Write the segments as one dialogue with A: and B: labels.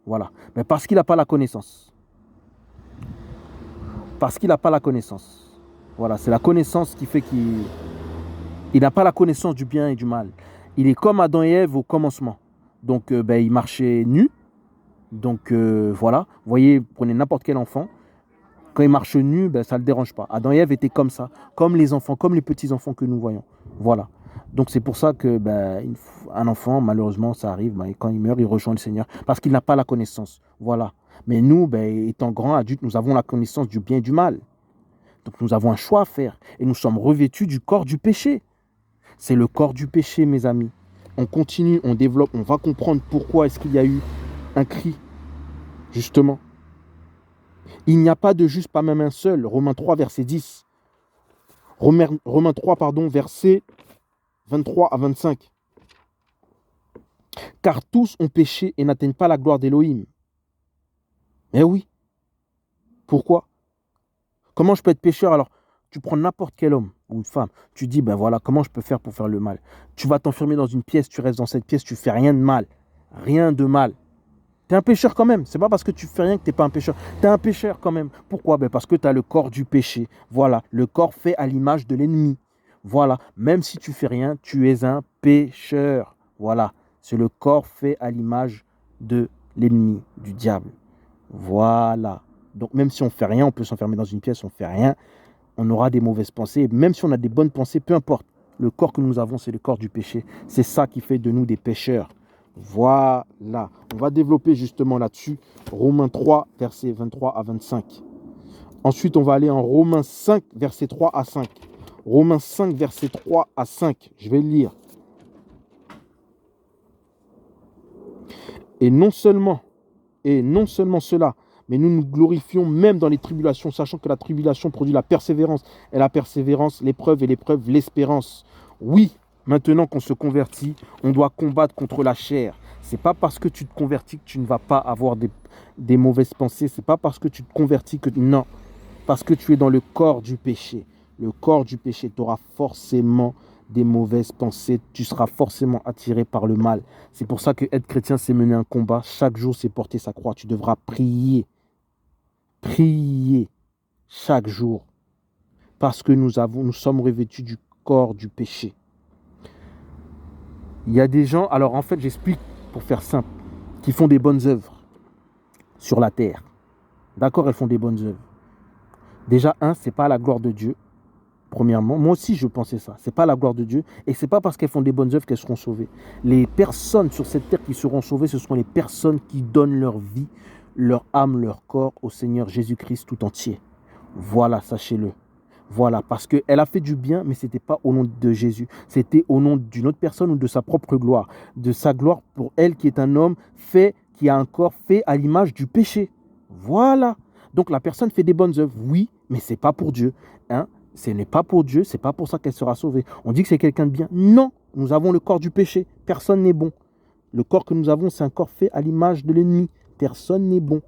A: Voilà. Mais parce qu'il n'a pas la connaissance. Parce qu'il n'a pas la connaissance. Voilà, c'est la connaissance qui fait qu'il n'a pas la connaissance du bien et du mal. Il est comme Adam et Ève au commencement. Donc, il marchait nu. Donc, voilà. Vous voyez, prenez n'importe quel enfant. Quand il marche nu, ça ne le dérange pas. Adam et Ève étaient comme ça. Comme les enfants, comme les petits-enfants que nous voyons. Voilà. Donc, c'est pour ça que un enfant, malheureusement, ça arrive. Quand il meurt, il rejoint le Seigneur. Parce qu'il n'a pas la connaissance. Voilà. Mais nous, étant grands adultes, nous avons la connaissance du bien et du mal. Donc nous avons un choix à faire et nous sommes revêtus du corps du péché. C'est le corps du péché, mes amis. On continue, on développe, on va comprendre pourquoi est-ce qu'il y a eu un cri, justement. Il n'y a pas de juste, pas même un seul. Romains 3, verset 10. Romains 3, verset 23 à 25. Car tous ont péché et n'atteignent pas la gloire d'Élohim. Mais oui. Pourquoi? Comment je peux être pécheur alors? Tu prends n'importe quel homme ou une femme, tu dis, voilà, comment je peux faire pour faire le mal? Tu vas t'enfermer dans une pièce, tu restes dans cette pièce, tu fais rien de mal. Rien de mal. Tu es un pécheur quand même. C'est pas parce que tu fais rien que tu n'es pas un pécheur. Tu es un pécheur quand même. Pourquoi? Parce que tu as le corps du péché. Voilà, le corps fait à l'image de l'ennemi. Voilà, même si tu fais rien, tu es un pécheur. Voilà, c'est le corps fait à l'image de l'ennemi, du diable. Voilà. Donc même si on fait rien, on peut s'enfermer dans une pièce, on fait rien, on aura des mauvaises pensées. Même si on a des bonnes pensées, peu importe. Le corps que nous avons, c'est le corps du péché. C'est ça qui fait de nous des pécheurs. Voilà. On va développer justement là-dessus. Romains 3, versets 23 à 25. Ensuite, on va aller en Romains 5, versets 3 à 5. Romains 5, versets 3 à 5. Je vais le lire. Et non seulement cela, mais nous nous glorifions même dans les tribulations, sachant que la tribulation produit la persévérance, et la persévérance, l'épreuve, et l'épreuve, l'espérance. Oui, maintenant qu'on se convertit, on doit combattre contre la chair. C'est pas parce que tu te convertis que tu ne vas pas avoir des mauvaises pensées. C'est pas parce que tu te convertis que... Non, parce que tu es dans le corps du péché. Le corps du péché, tu auras forcément des mauvaises pensées. Tu seras forcément attiré par le mal. C'est pour ça que être chrétien, c'est mener un combat. Chaque jour, c'est porter sa croix. Tu devras prier. Prier chaque jour. Parce que nous sommes revêtus du corps du péché. Il y a des gens, alors en fait, j'explique pour faire simple, qui font des bonnes œuvres sur la terre. D'accord, elles font des bonnes œuvres. Déjà, c'est pas la gloire de Dieu. Premièrement, moi aussi je pensais ça. C'est pas la gloire de Dieu et c'est pas parce qu'elles font des bonnes œuvres qu'elles seront sauvées. Les personnes sur cette terre qui seront sauvées, ce seront les personnes qui donnent leur vie, leur âme, leur corps au Seigneur Jésus-Christ tout entier. Voilà, sachez-le. Voilà, parce qu'elle a fait du bien, mais ce n'était pas au nom de Jésus. C'était au nom d'une autre personne ou de sa propre gloire. De sa gloire pour elle qui est un homme qui a un corps fait à l'image du péché. Voilà. Donc la personne fait des bonnes œuvres, oui, mais ce n'est pas pour Dieu. Ce n'est pas pour Dieu, ce n'est pas pour ça qu'elle sera sauvée. On dit que c'est quelqu'un de bien. Non, nous avons le corps du péché. Personne n'est bon. Le corps que nous avons, c'est un corps fait à l'image de l'ennemi. Personne n'est bon.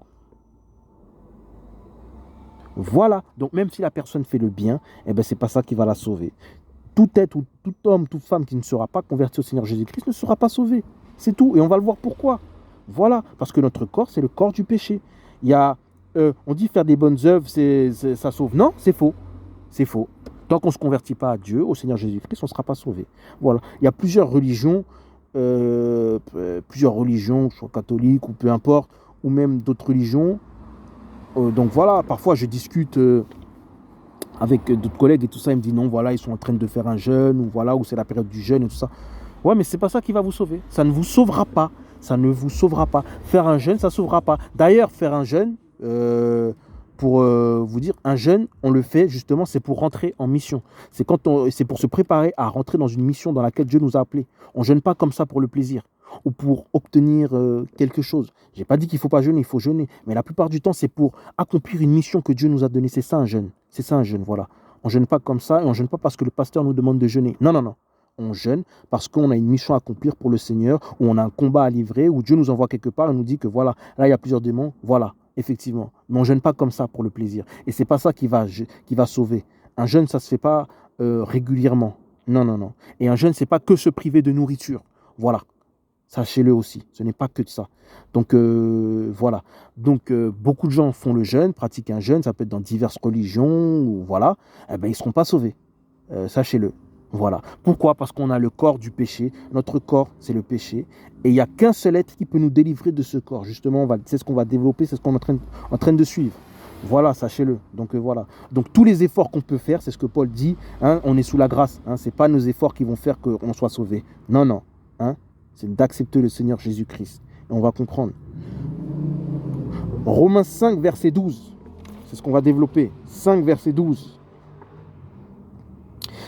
A: Voilà. Donc même si la personne fait le bien, ce n'est pas ça qui va la sauver. Tout être ou tout homme, toute femme qui ne sera pas converti au Seigneur Jésus-Christ ne sera pas sauvé. C'est tout. Et on va le voir pourquoi. Voilà. Parce que notre corps, c'est le corps du péché. On dit faire des bonnes œuvres, ça sauve. Non, c'est faux. C'est faux. Tant qu'on ne se convertit pas à Dieu, au Seigneur Jésus-Christ, on ne sera pas sauvé. Voilà. Il y a plusieurs religions, soit catholiques ou peu importe, ou même d'autres religions. Donc voilà, parfois je discute avec d'autres collègues et tout ça, ils me disent non, voilà, ils sont en train de faire un jeûne, ou voilà, ou c'est la période du jeûne et tout ça. Ouais, mais c'est pas ça qui va vous sauver. Ça ne vous sauvera pas. Ça ne vous sauvera pas. Faire un jeûne, ça ne sauvera pas. D'ailleurs, faire un jeûne, pour vous dire, un jeûne, on le fait justement, c'est pour rentrer en mission. C'est pour se préparer à rentrer dans une mission dans laquelle Dieu nous a appelés. On ne jeûne pas comme ça pour le plaisir ou pour obtenir quelque chose. Je n'ai pas dit qu'il ne faut pas jeûner, il faut jeûner. Mais la plupart du temps, c'est pour accomplir une mission que Dieu nous a donnée. C'est ça un jeûne. C'est ça un jeûne, voilà. On ne jeûne pas comme ça et on ne jeûne pas parce que le pasteur nous demande de jeûner. Non, non, non. On jeûne parce qu'on a une mission à accomplir pour le Seigneur, ou on a un combat à livrer, où Dieu nous envoie quelque part et nous dit que voilà, là il y a plusieurs démons, voilà, effectivement. Mais on ne jeûne pas comme ça pour le plaisir. Et ce n'est pas ça qui va sauver. Un jeûne, ça ne se fait pas régulièrement. Non, non, non. Et un jeûne, ce n'est pas que se priver de nourriture. Voilà. Sachez-le aussi, ce n'est pas que de ça. Donc voilà. Donc beaucoup de gens font le jeûne, pratiquent un jeûne, ça peut être dans diverses religions, ou voilà. Eh ben, ils ne seront pas sauvés. Sachez-le. Voilà. Pourquoi? Parce qu'on a le corps du péché. Notre corps, c'est le péché. Et il n'y a qu'un seul être qui peut nous délivrer de ce corps. Justement, c'est ce qu'on va développer, c'est ce qu'on est en train de suivre. Voilà, sachez-le. Donc voilà. Donc tous les efforts qu'on peut faire, c'est ce que Paul dit, hein, on est sous la grâce. Hein, ce n'est pas nos efforts qui vont faire qu'on soit sauvé. Non, non. Hein, c'est d'accepter le Seigneur Jésus-Christ. Et on va comprendre. Romains 5, verset 12. C'est ce qu'on va développer. 5, verset 12.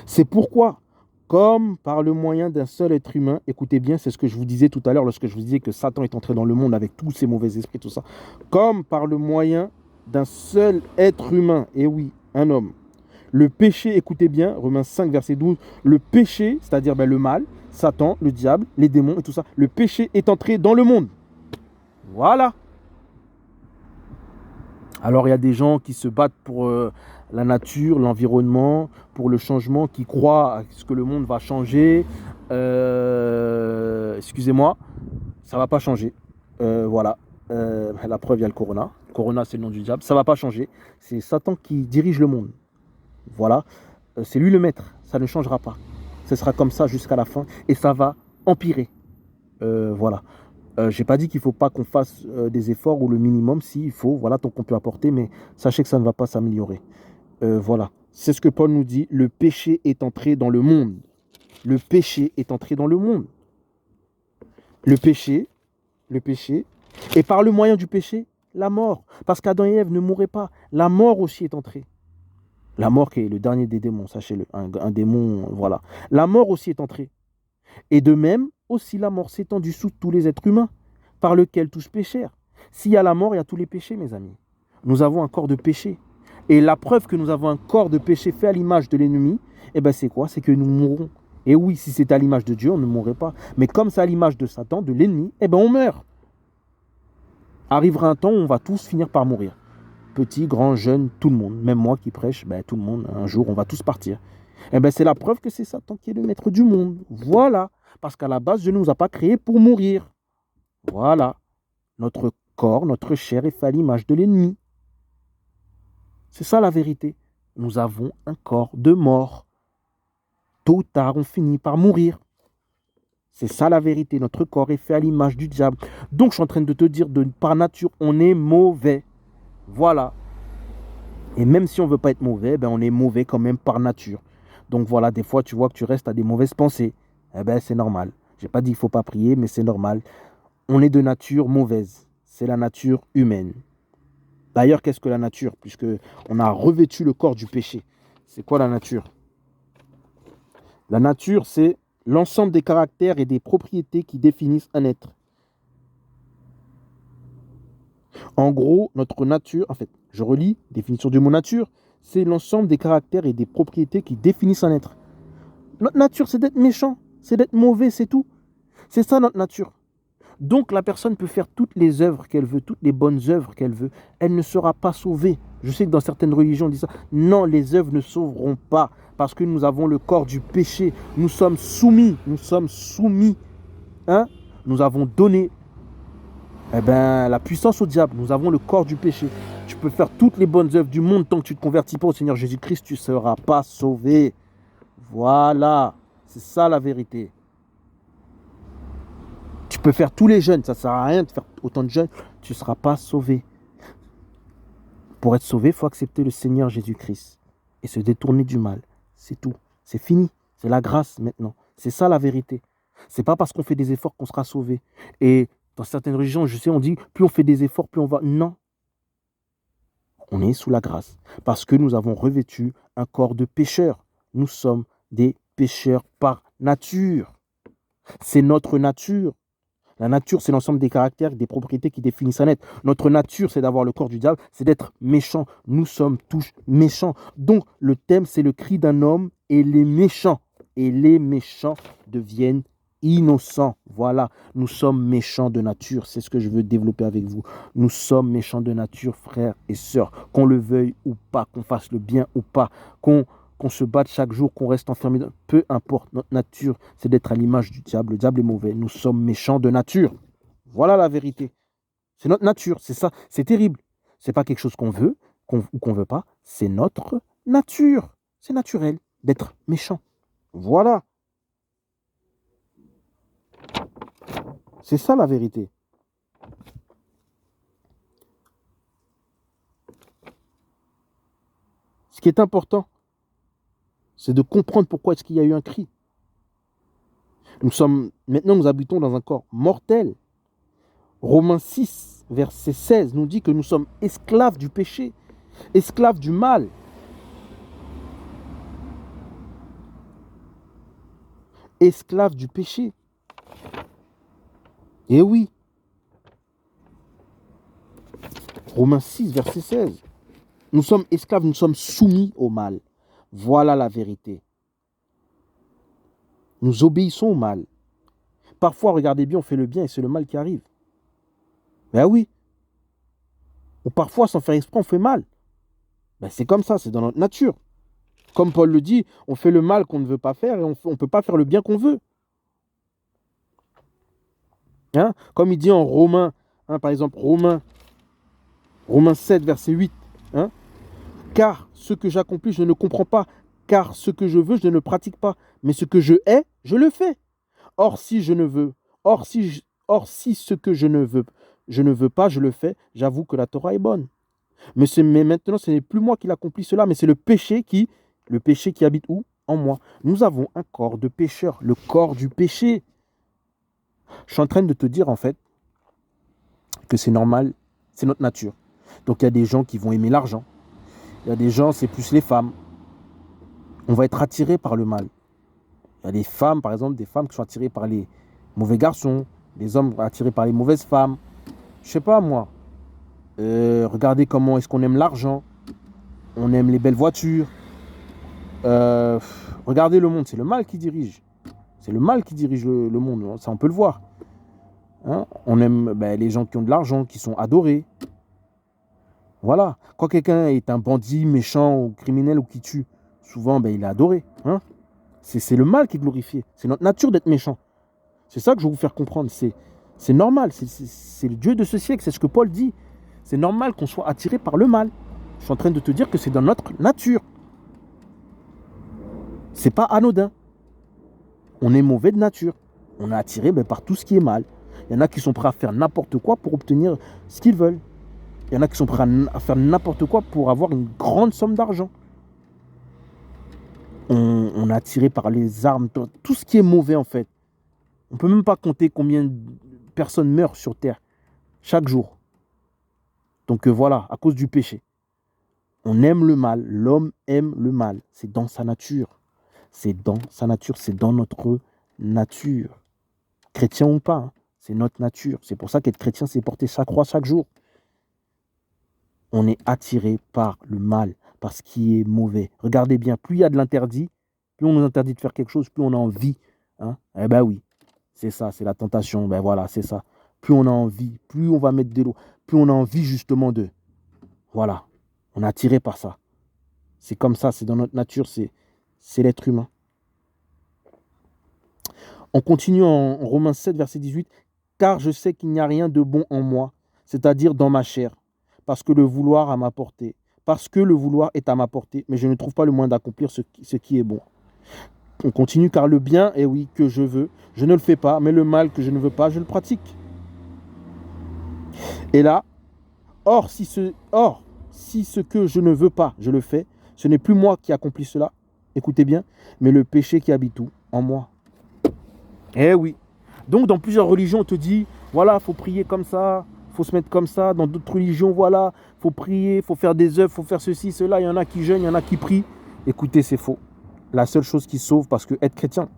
A: C'est pourquoi, comme par le moyen d'un seul être humain, écoutez bien, c'est ce que je vous disais tout à l'heure lorsque je vous disais que Satan est entré dans le monde avec tous ses mauvais esprits, tout ça. Comme par le moyen d'un seul être humain, et oui, un homme. Le péché, écoutez bien, Romains 5, verset 12, le péché, c'est-à-dire le mal, Satan, le diable, les démons et tout ça, le péché est entré dans le monde. Voilà. Alors il y a des gens qui se battent pour la nature, l'environnement, pour le changement, qui croient à ce que le monde va changer. Excusez-moi, ça ne va pas changer. Voilà. La preuve, il y a le Corona. Corona, c'est le nom du diable. Ça ne va pas changer. C'est Satan qui dirige le monde. Voilà. C'est lui le maître. Ça ne changera pas. Ce sera comme ça jusqu'à la fin. Et ça va empirer. Voilà. Je n'ai pas dit qu'il ne faut pas qu'on fasse des efforts ou le minimum, si il faut, voilà, tant qu'on peut apporter, mais sachez que ça ne va pas s'améliorer. Voilà, c'est ce que Paul nous dit, le péché est entré dans le monde. Le péché est entré dans le monde. Le péché, et par le moyen du péché, la mort. Parce qu'Adam et Ève ne mourraient pas, la mort aussi est entrée. La mort qui est le dernier des démons, sachez-le, un démon, voilà. La mort aussi est entrée. Et de même, aussi la mort s'étendue sous tous les êtres humains, par lequel tous péchèrent. S'il y a la mort, il y a tous les péchés, mes amis. Nous avons un corps de péché. Et la preuve que nous avons un corps de péché fait à l'image de l'ennemi, eh ben c'est quoi? C'est que nous mourrons. Et oui, si c'est à l'image de Dieu, on ne mourrait pas. Mais comme c'est à l'image de Satan, de l'ennemi, eh ben on meurt. Arrivera un temps où on va tous finir par mourir. Petits, grands, jeunes, tout le monde. Même moi qui prêche, ben, tout le monde, un jour, on va tous partir. Eh bien, c'est la preuve que c'est Satan qui est le maître du monde. Voilà. Parce qu'à la base, Dieu ne nous a pas créés pour mourir. Voilà. Notre corps, notre chair est fait à l'image de l'ennemi. C'est ça la vérité. Nous avons un corps de mort. Tôt ou tard, on finit par mourir. C'est ça la vérité. Notre corps est fait à l'image du diable. Donc, je suis en train de te dire, par nature, on est mauvais. Voilà. Et même si on ne veut pas être mauvais, ben on est mauvais quand même par nature. Donc voilà, des fois, tu vois que tu restes à des mauvaises pensées. Eh bien, c'est normal. Je n'ai pas dit qu'il ne faut pas prier, mais c'est normal. On est de nature mauvaise. C'est la nature humaine. D'ailleurs, qu'est-ce que la nature? Puisque on a revêtu le corps du péché. C'est quoi la nature? La nature, c'est l'ensemble des caractères et des propriétés qui définissent un être. En gros, notre nature, en fait, je relis, définition du mot nature, c'est l'ensemble des caractères et des propriétés qui définissent un être. Notre nature, c'est d'être méchant, c'est d'être mauvais, c'est tout. C'est ça notre nature. Donc la personne peut faire toutes les œuvres qu'elle veut, toutes les bonnes œuvres qu'elle veut, elle ne sera pas sauvée. Je sais que dans certaines religions on dit ça. Non, les œuvres ne sauveront pas parce que nous avons le corps du péché. Nous sommes soumis. Hein? Nous avons donné la puissance au diable. Nous avons le corps du péché. Tu peux faire toutes les bonnes œuvres du monde tant que tu ne te convertis pas au Seigneur Jésus-Christ, tu ne seras pas sauvé. Voilà, c'est ça la vérité. Tu peux faire tous les jeûnes, ça ne sert à rien de faire autant de jeûnes, tu ne seras pas sauvé. Pour être sauvé, il faut accepter le Seigneur Jésus-Christ et se détourner du mal. C'est tout, c'est fini, c'est la grâce maintenant. C'est ça la vérité. C'est pas parce qu'on fait des efforts qu'on sera sauvé. Et dans certaines religions, je sais, on dit plus on fait des efforts, plus on va. Non. On est sous la grâce parce que nous avons revêtu un corps de pécheurs. Nous sommes des pécheurs par nature. C'est notre nature. La nature, c'est l'ensemble des caractères et des propriétés qui définissent un être. Notre nature, c'est d'avoir le corps du diable, c'est d'être méchant. Nous sommes tous méchants. Donc, le thème, c'est le cri d'un homme et les méchants. Et les méchants deviennent innocents. Voilà, nous sommes méchants de nature. C'est ce que je veux développer avec vous. Nous sommes méchants de nature, frères et sœurs. Qu'on le veuille ou pas, qu'on fasse le bien ou pas, qu'on qu'on se batte chaque jour, qu'on reste enfermé. Peu importe, notre nature, c'est d'être à l'image du diable. Le diable est mauvais. Nous sommes méchants de nature. Voilà la vérité. C'est notre nature, c'est ça. C'est terrible. C'est pas quelque chose qu'on veut ou qu'on veut pas. C'est notre nature. C'est naturel d'être méchant. Voilà. C'est ça la vérité. Ce qui est important, c'est de comprendre pourquoi est-ce qu'il y a eu un cri. Maintenant nous habitons dans un corps mortel. Romains 6, verset 16 nous dit que nous sommes esclaves du péché, esclaves du mal. Esclaves du péché. Et oui. Romains 6, verset 16. Nous sommes esclaves, nous sommes soumis au mal. Voilà la vérité. Nous obéissons au mal. Parfois, regardez bien, on fait le bien et c'est le mal qui arrive. Ben oui. Ou parfois, sans faire exprès, on fait mal. Ben c'est comme ça, c'est dans notre nature. Comme Paul le dit, on fait le mal qu'on ne veut pas faire et on ne peut pas faire le bien qu'on veut. Hein? Comme il dit en Romains, hein, par exemple, Romains 7, verset 8. Hein? Car ce que j'accomplis, je ne comprends pas. Car ce que je veux, je ne pratique pas. Mais ce que je hais, je le fais. Or, si je ne veux, or si ce que je ne veux pas, je le fais, j'avoue que la Torah est bonne. Mais maintenant, ce n'est plus moi qui l'accomplis cela, mais c'est le péché qui habite où? En moi. Nous avons un corps de pécheur, le corps du péché. Je suis en train de te dire en fait que c'est normal, c'est notre nature. Donc il y a des gens qui vont aimer l'argent. Il y a des gens, c'est plus les femmes. On va être attiré par le mal. Il y a des femmes, par exemple, des femmes qui sont attirées par les mauvais garçons, des hommes attirés par les mauvaises femmes. Je sais pas moi. Regardez comment est-ce qu'on aime l'argent. On aime les belles voitures. Regardez le monde, c'est le mal qui dirige. C'est le mal qui dirige le monde, ça on peut le voir. Hein? On aime les gens qui ont de l'argent, qui sont adorés. Voilà. Quand quelqu'un est un bandit, méchant ou criminel ou qui tue, souvent il est adoré. Hein? C'est le mal qui est glorifié. C'est notre nature d'être méchant. C'est ça que je veux vous faire comprendre. C'est normal. C'est le Dieu de ce siècle. C'est ce que Paul dit. C'est normal qu'on soit attiré par le mal. Je suis en train de te dire que c'est dans notre nature. C'est pas anodin. On est mauvais de nature. On est attiré par tout ce qui est mal. Il y en a qui sont prêts à faire n'importe quoi pour obtenir ce qu'ils veulent. Il y en a qui sont prêts à faire n'importe quoi pour avoir une grande somme d'argent. On est attiré par les armes, tout ce qui est mauvais en fait. On ne peut même pas compter combien de personnes meurent sur Terre chaque jour. Donc voilà, à cause du péché. On aime le mal, l'homme aime le mal. C'est dans sa nature. C'est dans sa nature, c'est dans notre nature. Chrétien ou pas, hein, c'est notre nature. C'est pour ça qu'être chrétien, c'est porter sa croix chaque jour. On est attiré par le mal, par ce qui est mauvais. Regardez bien, plus il y a de l'interdit, plus on nous interdit de faire quelque chose, plus on a envie. Hein? Eh ben oui, c'est ça, c'est la tentation. Ben voilà, c'est ça. Plus on a envie, plus on va mettre de l'eau, plus on a envie justement de... Voilà, on est attiré par ça. C'est comme ça, c'est dans notre nature, c'est l'être humain. On continue en Romains 7, verset 18. Car je sais qu'il n'y a rien de bon en moi, c'est-à-dire dans ma chair, parce que le vouloir est à ma portée, mais je ne trouve pas le moyen d'accomplir ce qui est bon. On continue, car le bien, oui, que je veux, je ne le fais pas, mais le mal que je ne veux pas, je le pratique. Et là, or, si ce que je ne veux pas, je le fais, ce n'est plus moi qui accomplis cela, écoutez bien, mais le péché qui habite où? En moi. Eh oui. Donc, dans plusieurs religions, on te dit, voilà, il faut prier comme ça, il faut se mettre comme ça. Dans d'autres religions, voilà, il faut prier, il faut faire des œuvres, il faut faire ceci, cela. Il y en a qui jeûnent, il y en a qui prient. Écoutez, c'est faux. La seule chose qui sauve, parce que être chrétien,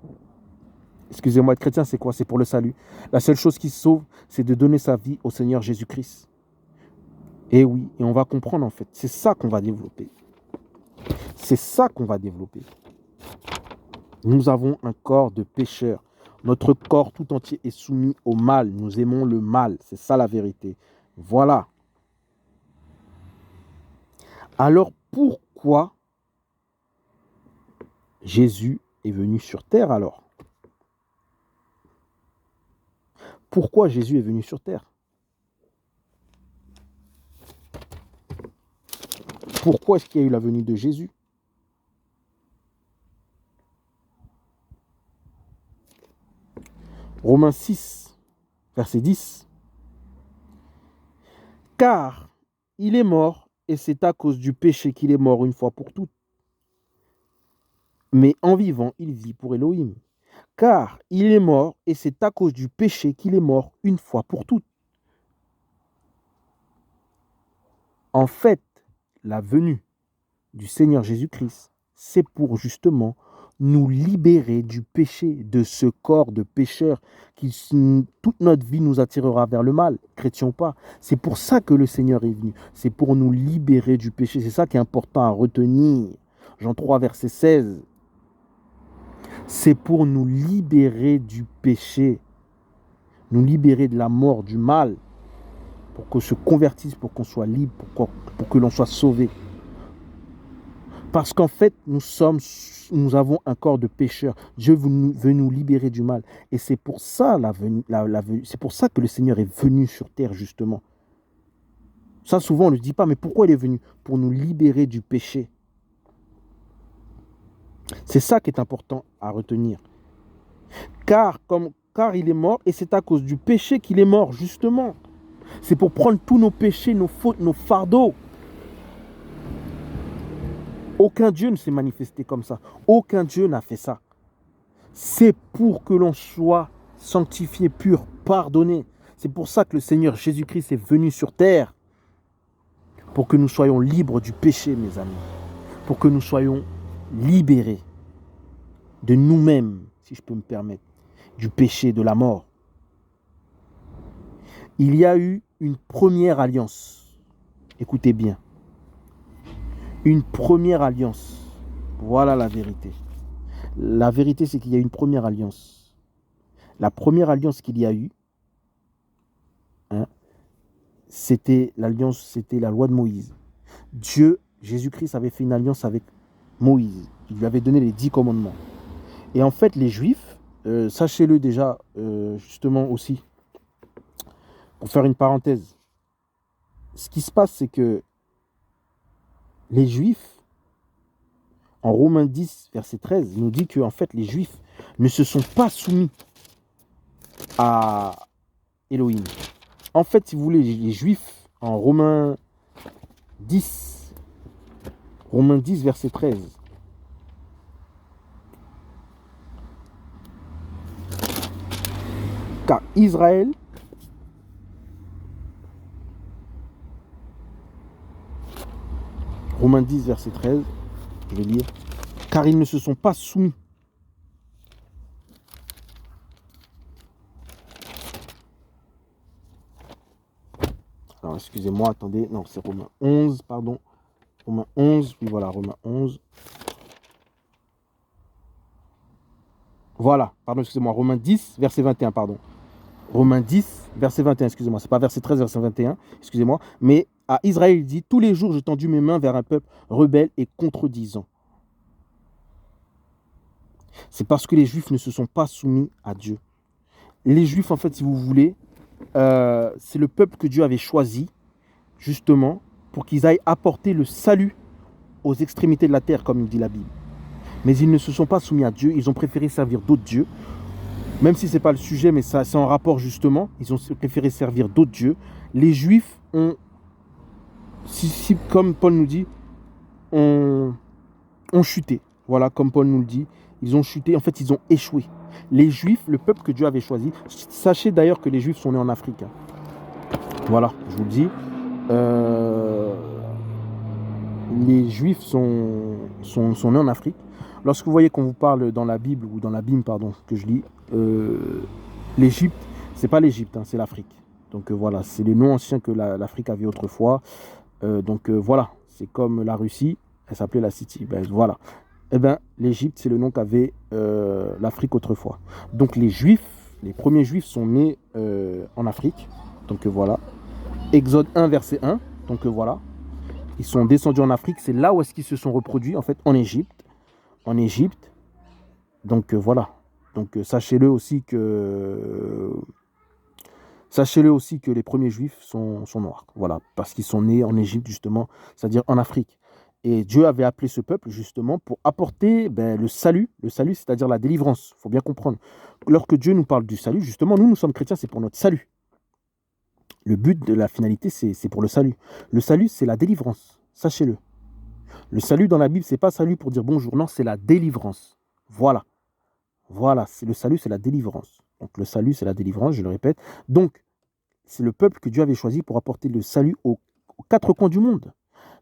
A: excusez-moi, être chrétien, c'est quoi? C'est pour le salut. La seule chose qui sauve, c'est de donner sa vie au Seigneur Jésus-Christ. Et oui, et on va comprendre en fait. C'est ça qu'on va développer. C'est ça qu'on va développer. Nous avons un corps de pécheurs. Notre corps tout entier est soumis au mal. Nous aimons le mal. C'est ça la vérité. Voilà. Alors pourquoi Jésus est venu sur terre alors. Pourquoi Jésus est venu sur terre? Pourquoi est-ce qu'il y a eu la venue de Jésus? Romains 6, verset 10. Car il est mort, et c'est à cause du péché qu'il est mort une fois pour toutes. Mais en vivant, il vit pour Elohim. Car il est mort, et c'est à cause du péché qu'il est mort une fois pour toutes. En fait, la venue du Seigneur Jésus-Christ, c'est pour justement nous libérer du péché, de ce corps de pécheur qui toute notre vie nous attirera vers le mal, chrétien ou pas. C'est pour ça que le Seigneur est venu. C'est pour nous libérer du péché. C'est ça qui est important à retenir. Jean 3, verset 16. C'est pour nous libérer du péché, nous libérer de la mort, du mal, pour qu'on se convertisse, pour qu'on soit libre, pour que l'on soit sauvé. Parce qu'en fait, nous avons un corps de pécheurs. Dieu veut nous libérer du mal. Et c'est pour ça c'est pour ça que le Seigneur est venu sur terre, justement. Ça, souvent, on ne le dit pas, mais pourquoi il est venu? Pour nous libérer du péché. C'est ça qui est important à retenir. Car il est mort, et c'est à cause du péché qu'il est mort, justement. C'est pour prendre tous nos péchés, nos fautes, nos fardeaux. Aucun Dieu ne s'est manifesté comme ça. Aucun Dieu n'a fait ça. C'est pour que l'on soit sanctifié, pur, pardonné. C'est pour ça que le Seigneur Jésus-Christ est venu sur terre. Pour que nous soyons libres du péché, mes amis. Pour que nous soyons libérés de nous-mêmes, si je peux me permettre, du péché, de la mort. Il y a eu une première alliance. Écoutez bien. Une première alliance. Voilà la vérité. La vérité, c'est qu'il y a une première alliance. La première alliance qu'il y a eu, c'était la loi de Moïse. Dieu, Jésus-Christ avait fait une alliance avec Moïse. Il lui avait donné les 10 commandements. Et en fait, les Juifs, sachez-le déjà, justement aussi, pour faire une parenthèse, ce qui se passe, c'est que les Juifs, en Romains 10, verset 13, nous dit que en fait, les Juifs ne se sont pas soumis à Elohim. En fait, si vous voulez, les Juifs, en Romains 10, verset 13, car Israël Romains 10, verset 13, je vais lire. Car ils ne se sont pas soumis. Alors, excusez-moi, attendez. Non, c'est Romains 11, pardon. Romains 11, oui, voilà, Romains 11. Voilà, pardon, excusez-moi, Romains 10, verset 21, pardon. Romains 10, verset 21, excusez-moi. C'est pas verset 13, verset 21, excusez-moi. Mais à Israël, il dit, tous les jours, j'ai tendu mes mains vers un peuple rebelle et contredisant. C'est parce que les Juifs ne se sont pas soumis à Dieu. Les Juifs, en fait, si vous voulez, c'est le peuple que Dieu avait choisi, justement, pour qu'ils aillent apporter le salut aux extrémités de la terre, comme dit la Bible. Mais ils ne se sont pas soumis à Dieu, ils ont préféré servir d'autres dieux. Même si ce n'est pas le sujet, mais ça, c'est en rapport justement, ils ont préféré servir d'autres dieux. Les Juifs ont, comme Paul nous dit, ont chuté. Voilà, comme Paul nous le dit, ils ont chuté, en fait, ils ont échoué. Les Juifs, le peuple que Dieu avait choisi, sachez d'ailleurs que les Juifs sont nés en Afrique. Voilà, je vous le dis. Les Juifs sont nés en Afrique. Lorsque vous voyez qu'on vous parle dans la Bible, ou dans la Bible, pardon, que je lis, l'Égypte, c'est pas l'Égypte, c'est l'Afrique. Donc voilà, c'est les noms anciens que l'Afrique avait autrefois. Voilà, c'est comme la Russie, elle s'appelait la City. Ben, voilà. Eh bien, l'Égypte, c'est le nom qu'avait l'Afrique autrefois. Donc les Juifs, les premiers Juifs sont nés en Afrique. Donc voilà. Exode 1, verset 1. Donc voilà. Ils sont descendus en Afrique. C'est là où est-ce qu'ils se sont reproduits, en fait, en Égypte. En Égypte. Donc voilà. Donc sachez-le aussi que les premiers juifs sont noirs. Voilà, parce qu'ils sont nés en Égypte, justement, c'est-à-dire en Afrique. Et Dieu avait appelé ce peuple, justement, pour apporter le salut, c'est-à-dire la délivrance. Il faut bien comprendre. Lorsque Dieu nous parle du salut, justement, nous sommes chrétiens, c'est pour notre salut. Le but de la finalité, c'est pour le salut. Le salut, c'est la délivrance. Sachez-le. Le salut dans la Bible, c'est pas salut pour dire bonjour, non, c'est la délivrance. Voilà. Voilà, le salut, c'est la délivrance. Donc le salut, c'est la délivrance, je le répète. Donc, c'est le peuple que Dieu avait choisi pour apporter le salut aux quatre coins du monde.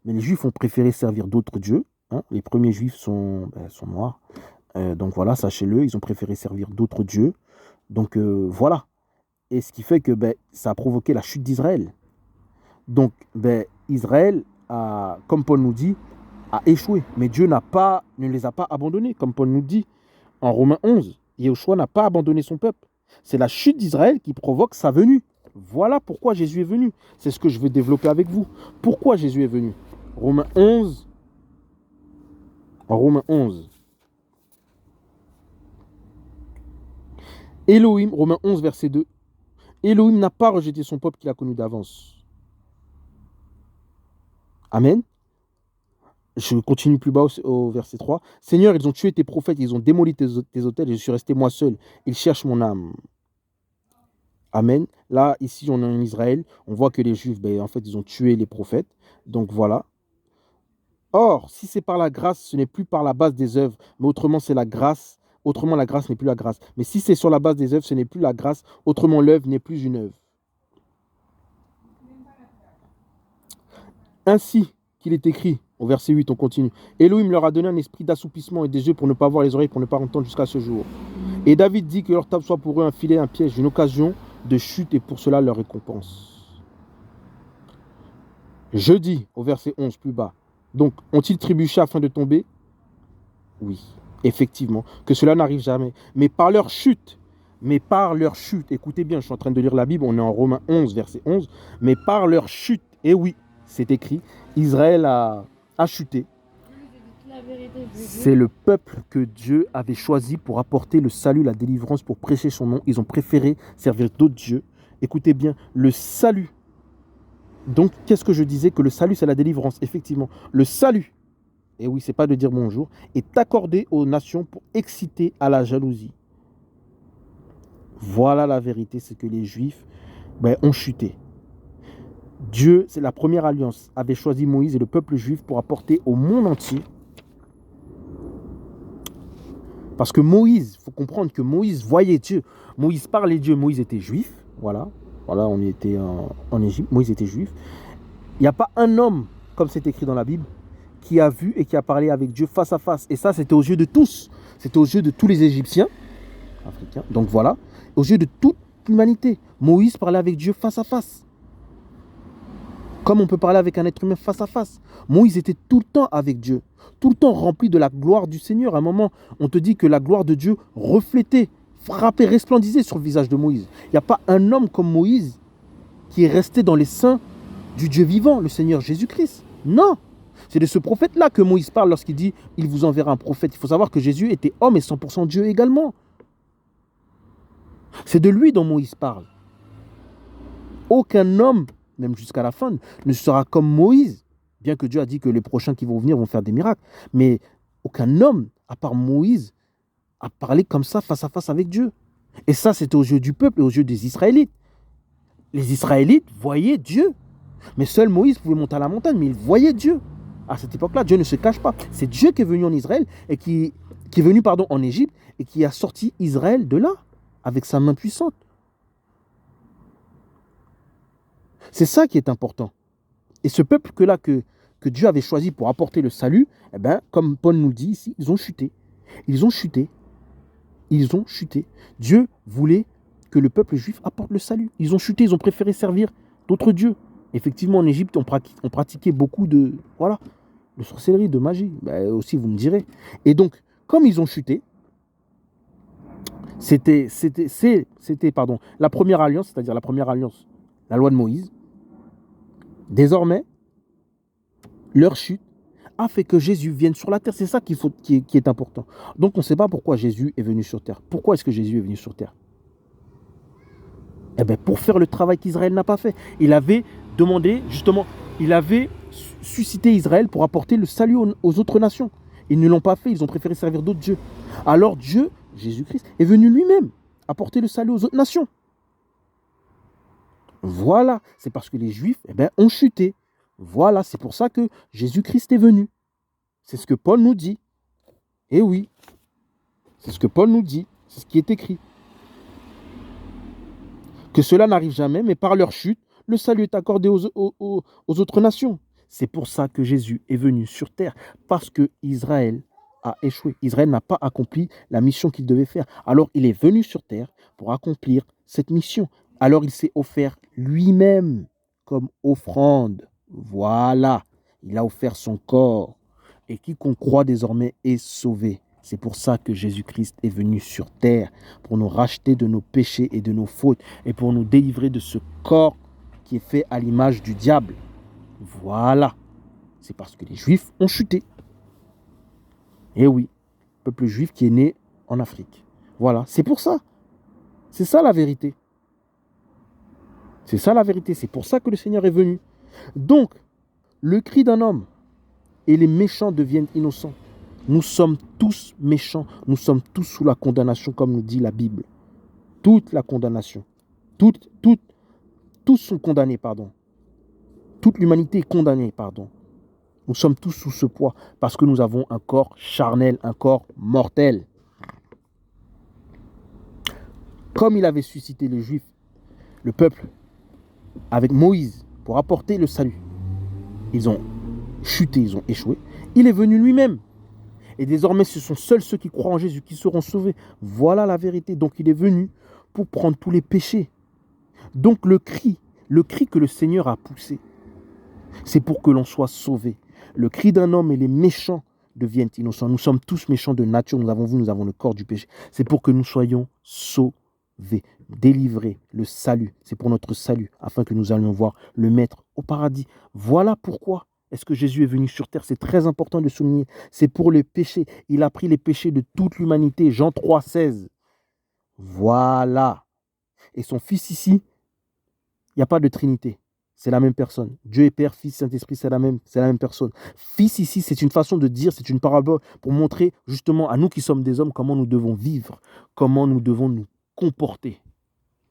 A: Mais les Juifs ont préféré servir d'autres dieux. Hein. Les premiers Juifs sont noirs. Donc voilà, sachez-le, ils ont préféré servir d'autres dieux. Donc voilà. Et ce qui fait que ça a provoqué la chute d'Israël. Donc Israël, comme Paul nous dit, a échoué. Mais Dieu ne les a pas abandonnés, comme Paul nous dit en Romains 11. Yahushua n'a pas abandonné son peuple. C'est la chute d'Israël qui provoque sa venue. Voilà pourquoi Jésus est venu. C'est ce que je veux développer avec vous. Pourquoi Jésus est venu? Romains 11. En Romains 11. Elohim, Romains 11, verset 2. Elohim n'a pas rejeté son peuple qu'il a connu d'avance. Amen. Je continue plus bas au verset 3. Seigneur, ils ont tué tes prophètes, ils ont démoli tes autels, et je suis resté moi seul. Ils cherchent mon âme. Amen. Là, ici, on est en Israël. On voit que les Juifs, en fait, ils ont tué les prophètes. Donc voilà. Or, si c'est par la grâce, ce n'est plus par la base des œuvres, mais autrement, c'est la grâce. Autrement, la grâce n'est plus la grâce. Mais si c'est sur la base des œuvres, ce n'est plus la grâce. Autrement, l'œuvre n'est plus une œuvre. Ainsi qu'il est écrit, au verset 8, on continue. Elohim leur a donné un esprit d'assoupissement et des yeux pour ne pas voir, les oreilles pour ne pas entendre jusqu'à ce jour. Et David dit que leur table soit pour eux un filet, un piège, une occasion de chute et pour cela leur récompense. Je dis, au verset 11 plus bas, donc ont-ils trébuché afin de tomber? Oui, effectivement, que cela n'arrive jamais. Mais par leur chute, écoutez bien, je suis en train de lire la Bible, on est en Romains 11, verset 11, mais par leur chute, et oui, c'est écrit, Israël a chuté. C'est le peuple que Dieu avait choisi pour apporter le salut, la délivrance, pour prêcher son nom. Ils ont préféré servir d'autres dieux. Écoutez bien, le salut. Donc, qu'est-ce que je disais? Que le salut, c'est la délivrance. Effectivement, le salut, et oui, c'est pas de dire bonjour, est accordé aux nations pour exciter à la jalousie. Voilà la vérité, c'est que les Juifs ont chuté. Dieu, c'est la première alliance, avait choisi Moïse et le peuple juif pour apporter au monde entier. Parce que Moïse, il faut comprendre que Moïse voyait Dieu. Moïse parlait Dieu, Moïse était juif. Voilà, on était en Égypte, Moïse était juif. Il n'y a pas un homme, comme c'est écrit dans la Bible, qui a vu et qui a parlé avec Dieu face à face. Et ça, c'était aux yeux de tous. C'était aux yeux de tous les Égyptiens, africains. Donc voilà, aux yeux de toute l'humanité. Moïse parlait avec Dieu face à face. Comme on peut parler avec un être humain face à face. Moïse était tout le temps avec Dieu, tout le temps rempli de la gloire du Seigneur. À un moment, on te dit que la gloire de Dieu reflétait, frappait, resplendissait sur le visage de Moïse. Il n'y a pas un homme comme Moïse qui est resté dans les seins du Dieu vivant, le Seigneur Jésus-Christ. Non, c'est de ce prophète-là que Moïse parle lorsqu'il dit « Il vous enverra un prophète ». Il faut savoir que Jésus était homme et 100% Dieu également. C'est de lui dont Moïse parle. Aucun homme, même jusqu'à la fin, ne sera comme Moïse. Bien que Dieu a dit que les prochains qui vont venir vont faire des miracles. Mais aucun homme, à part Moïse, a parlé comme ça, face à face avec Dieu. Et ça, c'était aux yeux du peuple et aux yeux des Israélites. Les Israélites voyaient Dieu. Mais seul Moïse pouvait monter à la montagne, mais il voyait Dieu. À cette époque-là, Dieu ne se cache pas. C'est Dieu qui est venu en Israël et qui est venu en Égypte et qui a sorti Israël de là, avec sa main puissante. C'est ça qui est important. Et ce peuple que Dieu avait choisi pour apporter le salut, comme Paul nous dit ici, ils ont chuté. Ils ont chuté. Ils ont chuté. Dieu voulait que le peuple juif apporte le salut. Ils ont chuté, ils ont préféré servir d'autres dieux. Effectivement, en Égypte, on pratiquait beaucoup de sorcellerie, de magie. Aussi, vous me direz. Et donc, comme ils ont chuté, c'était la première alliance, c'est-à-dire la première alliance, la loi de Moïse. Désormais, leur chute a fait que Jésus vienne sur la terre. C'est ça qui est important. Donc, on ne sait pas pourquoi Jésus est venu sur terre. Pourquoi est-ce que Jésus est venu sur terre? Eh bien, pour faire le travail qu'Israël n'a pas fait. Il avait demandé, justement, il avait suscité Israël pour apporter le salut aux autres nations. Ils ne l'ont pas fait, ils ont préféré servir d'autres dieux. Alors Dieu, Jésus-Christ, est venu lui-même apporter le salut aux autres nations. Voilà, c'est parce que les Juifs ont chuté. Voilà, c'est pour ça que Jésus-Christ est venu. C'est ce que Paul nous dit. Eh oui, c'est ce que Paul nous dit, c'est ce qui est écrit. Que cela n'arrive jamais, mais par leur chute, le salut est accordé aux autres nations. C'est pour ça que Jésus est venu sur terre, parce que Israël a échoué. Israël n'a pas accompli la mission qu'il devait faire. Alors il est venu sur terre pour accomplir cette mission. Alors il s'est offert lui-même comme offrande. Voilà, il a offert son corps. Et quiconque croit désormais est sauvé. C'est pour ça que Jésus-Christ est venu sur terre, pour nous racheter de nos péchés et de nos fautes, et pour nous délivrer de ce corps qui est fait à l'image du diable. Voilà, c'est parce que les Juifs ont chuté. Et oui, le peuple juif qui est né en Afrique. Voilà, c'est pour ça. C'est ça la vérité. C'est ça la vérité, c'est pour ça que le Seigneur est venu. Donc, le cri d'un homme et les méchants deviennent innocents. Nous sommes tous méchants, nous sommes tous sous la condamnation, comme nous dit la Bible. Toute la condamnation. Tous sont condamnés, pardon. Toute l'humanité est condamnée, pardon. Nous sommes tous sous ce poids parce que nous avons un corps charnel, un corps mortel. Comme il avait suscité les Juifs, le peuple, avec Moïse, pour apporter le salut, ils ont chuté, ils ont échoué. Il est venu lui-même. Et désormais, ce sont seuls ceux qui croient en Jésus qui seront sauvés. Voilà la vérité. Donc, il est venu pour prendre tous les péchés. Donc, le cri que le Seigneur a poussé, c'est pour que l'on soit sauvé. Le cri d'un homme et les méchants deviennent innocents. Nous sommes tous méchants de nature. Nous avons le corps du péché. C'est pour que nous soyons sauvés, délivrés, le salut. C'est pour notre salut, afin que nous allions voir le Maître au paradis. Voilà pourquoi est-ce que Jésus est venu sur terre. C'est très important de souligner. C'est pour les péchés. Il a pris les péchés de toute l'humanité. Jean 3,16. Voilà. Et son Fils ici, il n'y a pas de Trinité. C'est la même personne. Dieu est Père, Fils, Saint-Esprit, c'est la même personne. Fils ici, c'est une façon de dire, c'est une parabole pour montrer justement à nous qui sommes des hommes comment nous devons vivre, comment nous devons nous comporter.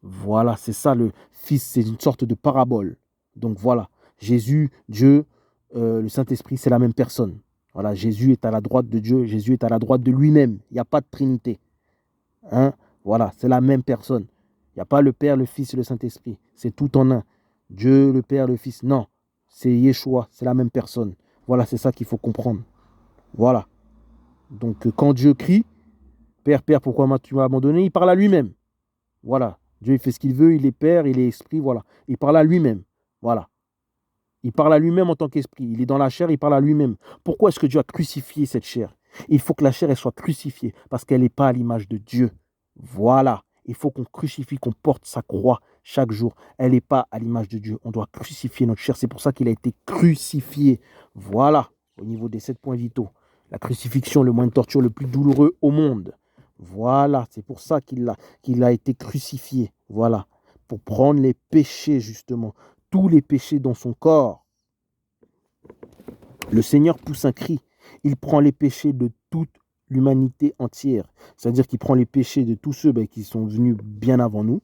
A: Voilà, c'est ça le Fils, c'est une sorte de parabole. Donc voilà, Jésus, Dieu, le Saint-Esprit, c'est la même personne. Voilà, Jésus est à la droite de Dieu, Jésus est à la droite de lui-même. Il n'y a pas de Trinité. Hein? Voilà, c'est la même personne. Il n'y a pas le Père, le Fils et le Saint-Esprit. C'est tout en un. Dieu, le Père, le Fils. Non, c'est Yeshua, c'est la même personne. Voilà, c'est ça qu'il faut comprendre. Voilà. Donc, quand Dieu crie, Père, Père, pourquoi tu m'as abandonné? Il parle à lui-même. Voilà. Dieu, il fait ce qu'il veut, il est Père, il est Esprit, voilà. Il parle à lui-même. Voilà. Il parle à lui-même en tant qu'esprit. Il est dans la chair, il parle à lui-même. Pourquoi est-ce que Dieu a crucifié cette chair? Il faut que la chair elle soit crucifiée parce qu'elle n'est pas à l'image de Dieu. Voilà. Il faut qu'on crucifie, qu'on porte sa croix chaque jour. Elle n'est pas à l'image de Dieu. On doit crucifier notre chair. C'est pour ça qu'il a été crucifié. Voilà. Au niveau des 7 points vitaux. La crucifixion, le moyen de torture le plus douloureux au monde. Voilà. C'est pour ça qu'il a été crucifié. Voilà. Pour prendre les péchés, justement. Tous les péchés dans son corps. Le Seigneur pousse un cri. Il prend les péchés de toute l'humanité entière. C'est-à-dire qu'il prend les péchés de tous ceux qui sont venus bien avant nous.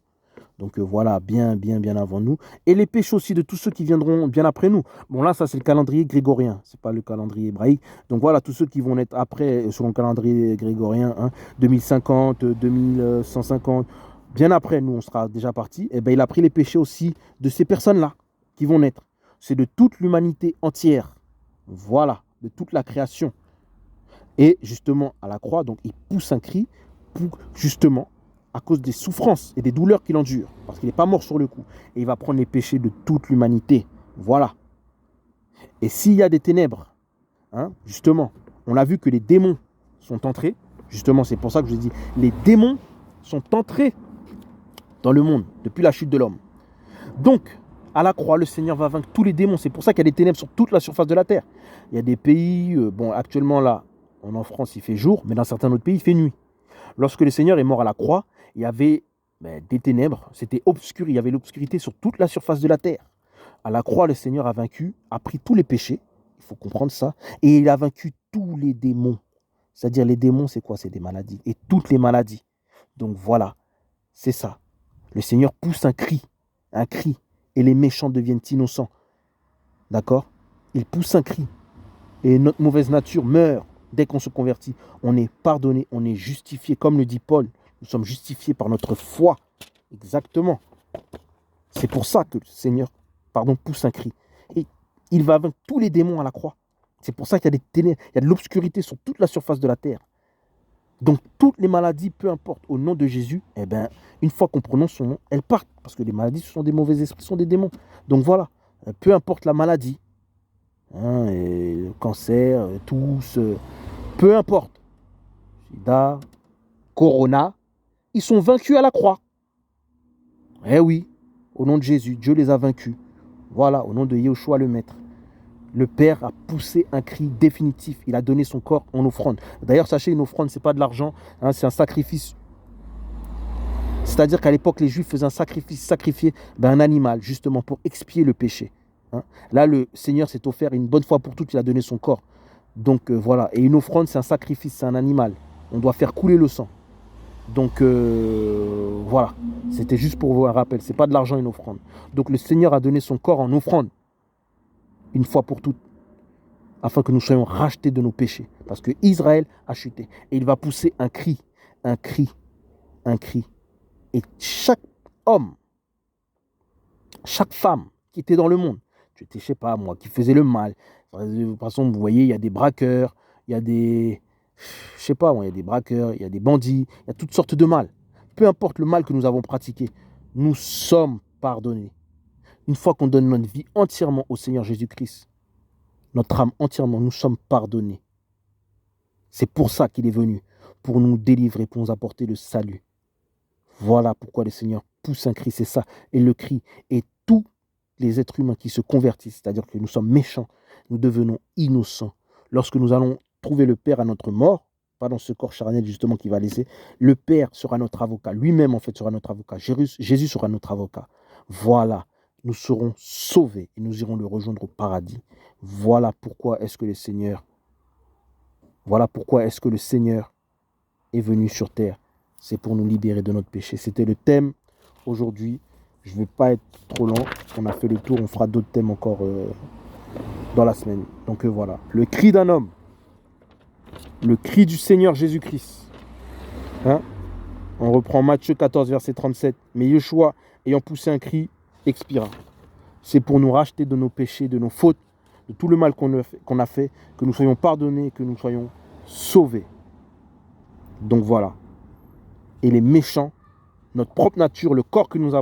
A: Donc voilà, bien avant nous. Et les péchés aussi de tous ceux qui viendront bien après nous. Bon là, ça c'est le calendrier grégorien. C'est pas le calendrier hébraïque. Donc voilà, tous ceux qui vont naître après, selon le calendrier grégorien, 2050, 2150... Bien après, nous, on sera déjà partis. Et il a pris les péchés aussi de ces personnes-là qui vont naître. C'est de toute l'humanité entière. Voilà, de toute la création. Et justement, à la croix, donc, il pousse un cri pour, justement, à cause des souffrances et des douleurs qu'il endure. Parce qu'il n'est pas mort sur le coup. Et il va prendre les péchés de toute l'humanité. Voilà. Et s'il y a des ténèbres, justement, on a vu que les démons sont entrés. Justement, c'est pour ça que je dis, les démons sont entrés dans le monde, depuis la chute de l'homme. Donc, À la croix, le Seigneur va vaincre tous les démons. C'est pour ça qu'il y a des ténèbres sur toute la surface de la terre. Il y a des pays, bon, actuellement là, en France, il fait jour, mais dans certains autres pays, il fait nuit. Lorsque le Seigneur est mort à la croix, il y avait des ténèbres, c'était obscur, il y avait l'obscurité sur toute la surface de la terre. À la croix, le Seigneur a vaincu, a pris tous les péchés, il faut comprendre ça, et il a vaincu tous les démons. C'est-à-dire les démons, c'est quoi? C'est des maladies, et toutes les maladies. Donc voilà, c'est ça. Le Seigneur pousse un cri, et les méchants deviennent innocents. D'accord? Il pousse un cri, et notre mauvaise nature meurt dès qu'on se convertit. On est pardonné, on est justifié, comme le dit Paul. Nous sommes justifiés par notre foi. Exactement. C'est pour ça que le Seigneur, pousse un cri. Et il va vaincre tous les démons à la croix. C'est pour ça qu'il y a des ténèbres, il y a de l'obscurité sur toute la surface de la terre. Donc toutes les maladies, peu importe, au nom de Jésus, une fois qu'on prononce son nom, elles partent. Parce que les maladies, ce sont des mauvais esprits, ce sont des démons. Donc voilà, peu importe la maladie, et cancer, tous, peu importe, sida, corona, ils sont vaincus à la croix. Eh oui, au nom de Jésus, Dieu les a vaincus. Voilà, au nom de Yeshua le Maître. Le Père a poussé un cri définitif. Il a donné son corps en offrande. D'ailleurs, sachez, une offrande, ce n'est pas de l'argent, c'est un sacrifice. C'est-à-dire qu'à l'époque, les Juifs faisaient un sacrifice, sacrifier un animal, justement, pour expier le péché. Là, le Seigneur s'est offert une bonne fois pour toutes, il a donné son corps. Donc voilà, et une offrande, c'est un sacrifice, c'est un animal. On doit faire couler le sang. Donc voilà, c'était juste pour vous un rappel, c'est pas de l'argent une offrande. Donc le Seigneur a donné son corps en offrande, une fois pour toutes, afin que nous soyons rachetés de nos péchés. Parce que Israël a chuté. Et il va pousser un cri, un cri, un cri. Et chaque homme, chaque femme qui était dans le monde, tu étais, je sais pas moi, qui faisait le mal. De toute façon, vous voyez, il y a des braqueurs, il y a des... Je sais pas, il y a des braqueurs, il y a des bandits, il y a toutes sortes de mal. Peu importe le mal que nous avons pratiqué, nous sommes pardonnés. Une fois qu'on donne notre vie entièrement au Seigneur Jésus-Christ, notre âme entièrement, nous sommes pardonnés. C'est pour ça qu'il est venu, pour nous délivrer, pour nous apporter le salut. Voilà pourquoi le Seigneur pousse un cri, c'est ça, et le cri. Et tous les êtres humains qui se convertissent, c'est-à-dire que nous sommes méchants, nous devenons innocents. Lorsque nous allons trouver le Père à notre mort, pas dans ce corps charnel justement qui va laisser, le Père sera notre avocat, lui-même en fait sera notre avocat, Jésus sera notre avocat. Voilà, nous serons sauvés et nous irons le rejoindre au paradis. Voilà pourquoi est-ce que le Seigneur est venu sur terre. C'est pour nous libérer de notre péché. C'était le thème aujourd'hui. Je ne vais pas être trop lent. On a fait le tour. On fera d'autres thèmes encore dans la semaine. Donc voilà. Le cri d'un homme. Le cri du Seigneur Jésus-Christ. On reprend Matthieu 14, verset 37. Mais Yeshua, ayant poussé un cri, expira. C'est pour nous racheter de nos péchés, de nos fautes, de tout le mal qu'on a fait, que nous soyons pardonnés, que nous soyons sauvés. Donc voilà. Et les méchants, notre propre nature, le corps que nous avons,